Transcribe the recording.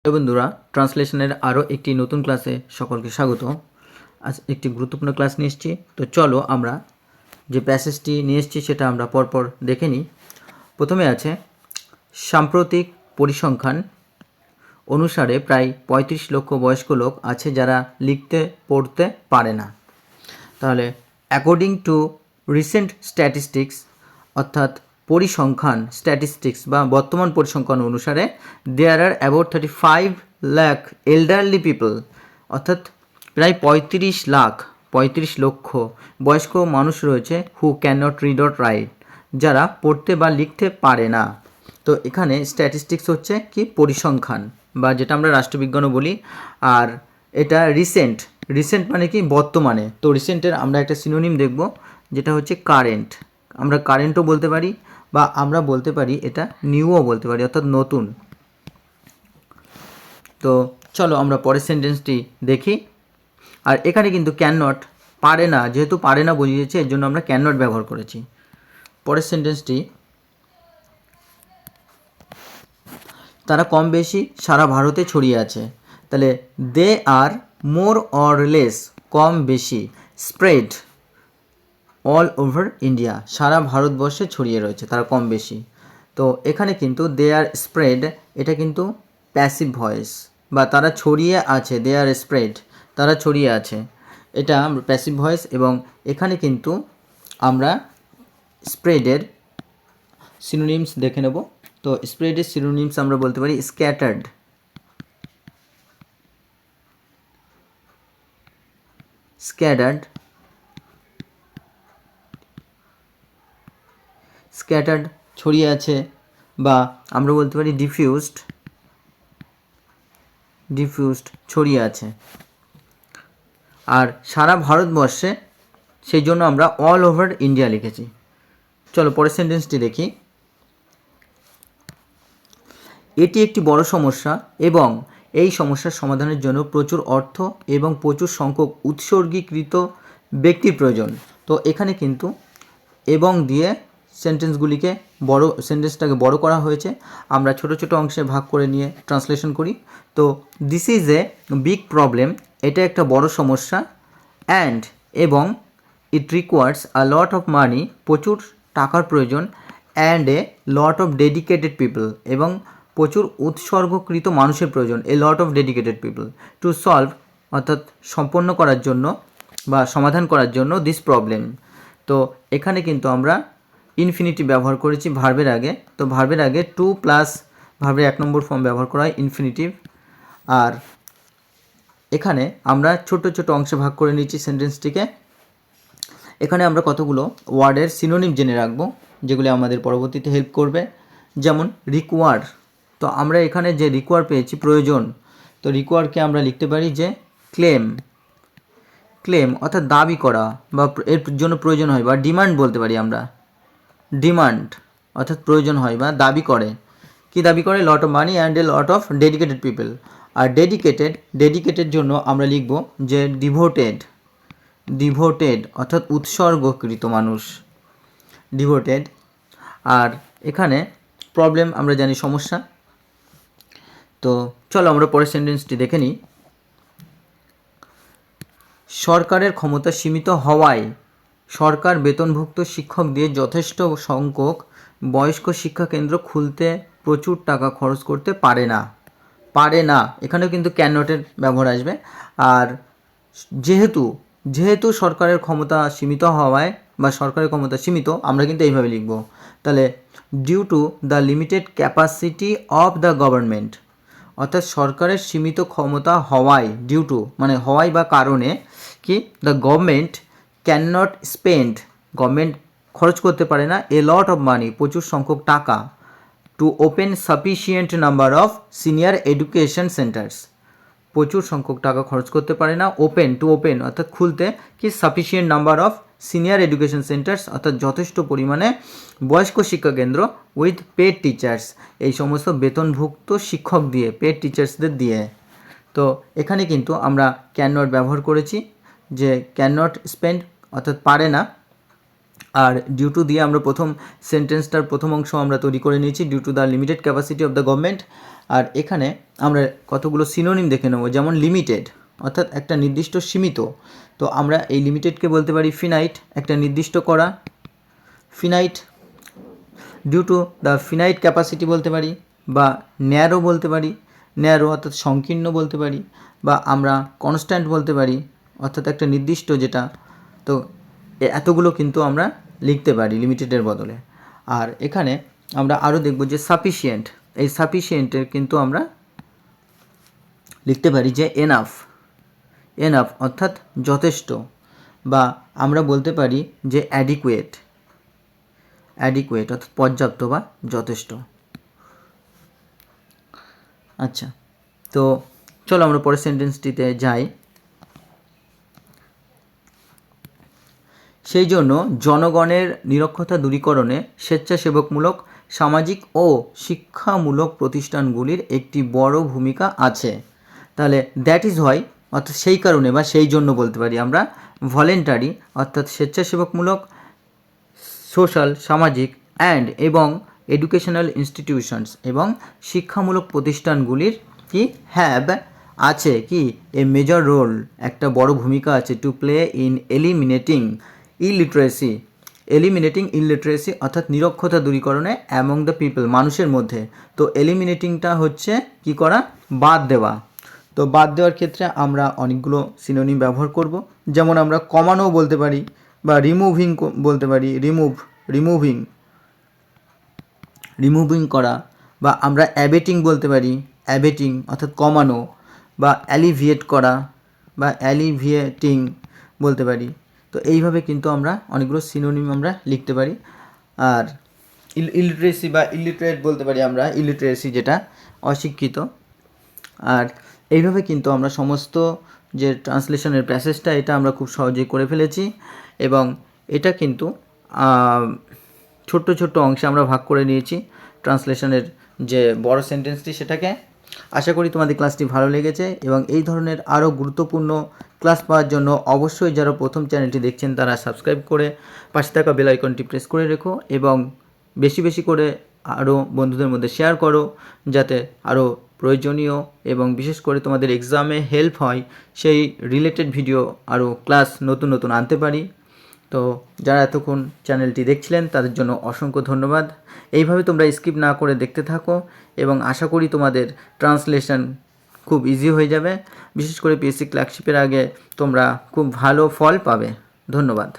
বন্ধুরা, ট্রান্সলেশনের আরও একটি নতুন ক্লাসে সকলকে স্বাগত। আজ একটি গুরুত্বপূর্ণ ক্লাস নিয়ে এসেছি। তো চলো আমরা যে প্যাসেজটি নিয়ে এসেছি সেটা আমরা পরপর দেখে নিই। প্রথমে আছে, সাম্প্রতিক পরিসংখ্যান অনুসারে প্রায় 35 লক্ষ বয়স্ক লোক আছে যারা লিখতে পড়তে পারে না। তাহলে অ্যাকর্ডিং টু রিসেন্ট স্ট্যাটিস্টিক্স, অর্থাৎ পরিসংখ্যান স্ট্যাটিস্টিক্স বা বর্তমান পরিসংখ্যান অনুসারে দেয়ার আর অ্যাবাউট 35 লাখ এল্ডারলি পিপল, অর্থাৎ প্রায় 35 লক্ষ বয়স্ক মানুষ রয়েছে who can not read or right, যারা পড়তে বা লিখতে পারে না। তো এখানে স্ট্যাটিস্টিক্স হচ্ছে কি পরিসংখ্যান, বা যেটা আমরা রাষ্ট্রবিজ্ঞানও বলি। আর এটা রিসেন্ট মানে কি বর্তমানে। তো রিসেন্টের আমরা একটা সিনোনিম দেখব, যেটা হচ্ছে কারেন্ট। আমরা কারেন্টও বলতে পারি, বা আমরা বলতে পারি এটা নিউও বলতে পারি, অর্থাৎ নতুন। তো চলো আমরা পরের সেন্টেন্সটি দেখি। আর এখানে কিন্তু ক্যান নট, পারে না, যেহেতু পারে না বুঝিয়েছে, এর জন্য আমরা ক্যান নট ব্যবহার করেছি। পরের সেন্টেন্সটি, তারা কম বেশি সারা ভারতে ছড়িয়ে আছে। তাহলে দে আর মোর অর লেস, কম বেশি, স্প্রেড অল ওভার ইন্ডিয়া, সারা ভারতবর্ষে ছড়িয়ে রয়েছে তারা কম বেশি। তো এখানে কিন্তু দে আর স্প্রেড, এটা কিন্তু প্যাসিভ ভয়েস, বা তারা ছড়িয়ে আছে, দে আর স্প্রেড, তারা ছড়িয়ে আছে, এটা প্যাসিভ ভয়েস। এবং এখানে কিন্তু আমরা স্প্রেডের সিনোনিমস দেখে নেব। তো স্প্রেডের সিনোনিমস আমরা বলতে পারি স্ক্যাটার্ড, স্ক্যাটার্ড ছড়িয়ে আছে, বা আমরা বলতে পারি ডিফিউজড ছড়িয়ে আছে। আর সারা ভারতবর্ষে, সেই জন্য আমরা অল ওভার ইন্ডিয়া লিখেছি। চলো পরের সেন্টেন্সটি দেখি। এটি একটি বড় সমস্যা এবং এই সমস্যার সমাধানের জন্য প্রচুর অর্থ এবং প্রচুর সংখ্যক উৎসর্গীকৃত ব্যক্তির প্রয়োজন। তো এখানে কিন্তু এবং দিয়ে সেন্টেন্সটাকে বড় করা হয়েছে। আমরা ছোট ছোট অংশে ভাগ করে নিয়ে ট্রান্সলেশন করি। তো this is a big problem, এটা একটা বড় সমস্যা, অ্যান্ড এবং it requires a lot of মানি, প্রচুর টাকার প্রয়োজন, and a lot of dedicated people, এবং প্রচুর উৎসর্গকৃত মানুষের প্রয়োজন, a lot of dedicated people, to solve, অর্থাৎ সম্পন্ন করার জন্য বা সমাধান করার জন্য দিস প্রবলেম। তো এখানে কিন্তু আমরা ইনফিনিটিভ ব্যবহার করেছি ভার্বের আগে। তো ভার্বের আগে টু প্লাস ভার্বের 1 নম্বর ফর্ম ব্যবহার করা হয় ইনফিনিটিভ। আর এখানে আমরা ছোট ছোট অংশে ভাগ করে নিচ্ছি সেন্টেন্সটিকে। এখানে আমরা কতগুলো ওয়ার্ডের সিনোনিম জেনে রাখবো, যেগুলি আমাদের পরবর্তীতে হেল্প করবে। যেমন রিকোয়ার, তো আমরা এখানে যে রিকোয়ার পেয়েছি প্রয়োজন, তো রিকোয়ারকে আমরা লিখতে পারি যে ক্লেম, অর্থাৎ দাবি করা, বা এর জন্য প্রয়োজন হয়, বা ডিমান্ড বলতে পারি আমরা, ডিমান্ড অর্থাৎ প্রয়োজন হয় বা দাবি করে। কি দাবি করে? Lot of money and a lot of dedicated people. আর ডেডিকেটেড জন্য আমরা লিখব যে ডিভোটেড অর্থাৎ উৎসর্গকৃত মানুষ, ডিভোটেড। আর এখানে প্রবলেম আমরা জানি সমস্যা। তো চলো আমরা পরের সেন্টেন্সটি দেখে নিই। সরকারের ক্ষমতা সীমিত হওয়ায় সরকার বেতনভুক্ত শিক্ষক দিয়ে যথেষ্ট সংখ্যক বয়স্ক শিক্ষাকেন্দ্র খুলতে প্রচুর টাকা খরচ করতে পারে না। এখানেও কিন্তু ক্যান নটের ব্যবহার আসবে। আর যেহেতু সরকারের ক্ষমতা সীমিত হওয়ায়, বা সরকারের ক্ষমতা সীমিত, আমরা কিন্তু এইভাবে লিখব। তাহলে due to the limited capacity of the government, অর্থাৎ সরকারের সীমিত ক্ষমতা হওয়ায়, ডিউ টু মানে হওয়ায় বা কারণে, কি the government can not spend, government খরচ করতে পারে না, এ লট অফ মানি, প্রচুর সংখ্যক টাকা, to open sufficient number of senior education centres, প্রচুর সংখ্যক টাকা খরচ করতে পারে না, ওপেন অর্থাৎ খুলতে, কি sufficient number of senior education centres, অর্থাৎ যথেষ্ট পরিমাণে বয়স্ক শিক্ষাকেন্দ্র, উইথ পেড টিচার্স, এই সমস্ত বেতনভুক্ত শিক্ষক দিয়ে, পেড টিচার্সদের দিয়ে। তো এখানে কিন্তু আমরা ক্যান নট ব্যবহার করেছি, যে ক্যান নট স্পেন্ড অর্থাৎ পারে না, আর ডিউ টু দিয়ে আমরা প্রথম সেন্টেন্সটার প্রথম অংশ আমরা তৈরি করে নিয়েছি, due to the limited capacity of the government. আর এখানে আমরা কতগুলো সিনোনিম দেখে নেব, যেমন লিমিটেড অর্থাৎ একটা নির্দিষ্ট সীমিত, তো আমরা এই লিমিটেডকে বলতে পারি ফিনাইট, একটা নির্দিষ্ট করা, finite. Due to the finite capacity বলতে পারি, বা ন্যারো বলতে পারি, ন্যারো অর্থাৎ সংকীর্ণ বলতে পারি, বা আমরা কনস্ট্যান্ট বলতে পারি অর্থাৎ একটা নির্দিষ্ট যেটা। তো এতগুলো কিন্তু আমরা লিখতে পারি লিমিটেডের বদলে। আর এখানে আমরা আরও দেখব যে সাফিসিয়েন্ট, এই সাফিসিয়েন্টের কিন্তু আমরা লিখতে পারি যে এনাফ, এনাফ অর্থাৎ যথেষ্ট, বা আমরা বলতে পারি যে অ্যাডিকুয়েট, অ্যাডিকুয়েট অর্থাৎ পর্যাপ্ত বা যথেষ্ট। আচ্ছা, তো চলো আমরা পরের সেন্টেন্সটিতে যাই। সেই জন্য জনগণের নিরক্ষরতা দূরীকরণে স্বেচ্ছাসেবকমূলক, সামাজিক ও শিক্ষামূলক প্রতিষ্ঠানগুলির একটি বড় ভূমিকা আছে। তাহলে দ্যাট ইজ হোয়াই অর্থাৎ সেই কারণে বা সেই জন্য বলতে পারি আমরা ভলেন্টারি অর্থাৎ স্বেচ্ছাসেবকমূলক, সোশ্যাল সামাজিক অ্যান্ড এবং এডুকেশনাল ইনস্টিটিউশনস এবং শিক্ষামূলক প্রতিষ্ঠানগুলির কি হ্যাভ আছে কি এ মেজর রোল, একটা বড় ভূমিকা আছে to play in eliminating illiteracy, eliminating illiteracy অর্থাৎ নিরক্ষরতা দূরীকরণে অ্যামং দ্য পিপল, মানুষের মধ্যে। তো এলিমিনেটিংটা হচ্ছে কি করা, বাদ দেওয়া। তো বাদ দেওয়ার ক্ষেত্রে আমরা অনেকগুলো সিনোনিম ব্যবহার করব, যেমন আমরা কমানো বলতে পারি, বা রিমুভিং বলতে পারি, রিমুভিং করা, বা আমরা অ্যাবেটিং বলতে পারি, অ্যাবেটিং অর্থাৎ কমানো, বা অ্যালিভিয়েট করা বা অ্যালিভিয়েটিং বলতে পারি। তো এইভাবে কিন্তু আমরা অনেকগুলো সিনোনিম আমরা লিখতে পারি। আর ইলিটারেসি বা ইলিটারেট বলতে পারি আমরা, ইলিটারেসি যেটা অশিক্ষিত। আর এইভাবে কিন্তু আমরা সমস্ত যে ট্রান্সলেশনের প্যাসেজটা এটা আমরা খুব সহজেই করে ফেলেছি, এবং এটা কিন্তু ছোট্ট ছোট্ট অংশে আমরা ভাগ করে নিয়েছি ট্রান্সলেশনের যে বড় সেন্টেন্সটি সেটাকে। আশা করি তোমাদের ক্লাসটি ভালো লেগেছে, এবং এই ধরনের আরও গুরুত্বপূর্ণ ক্লাস পাওয়ার জন্য অবশ্যই যারা প্রথম চ্যানেলটি দেখছেন তারা সাবস্ক্রাইব করে পাশে থাকা বেল আইকনটি প্রেস করে রেখো, এবং বেশি বেশি করে আরও বন্ধুদের মধ্যে শেয়ার করো, যাতে আরও প্রয়োজনীয় এবং বিশেষ করে তোমাদের এক্সামে হেল্প হয় সেই রিলেটেড ভিডিও আরও ক্লাস নতুন নতুন আনতে পারি। তো যারা এতক্ষণ চ্যানেলটি দেখছিলেন তাদের জন্য অসংখ্য ধন্যবাদ। এইভাবে তোমরা স্কিপ না করে দেখতে থাকো, এবং আশা করি তোমাদের ট্রান্সলেশন খুব ইজি হয়ে যাবে। বিশেষ করে পিএসসি ক্লার্কশিপের আগে তোমরা খুব ভালো ফল পাবে। ধন্যবাদ।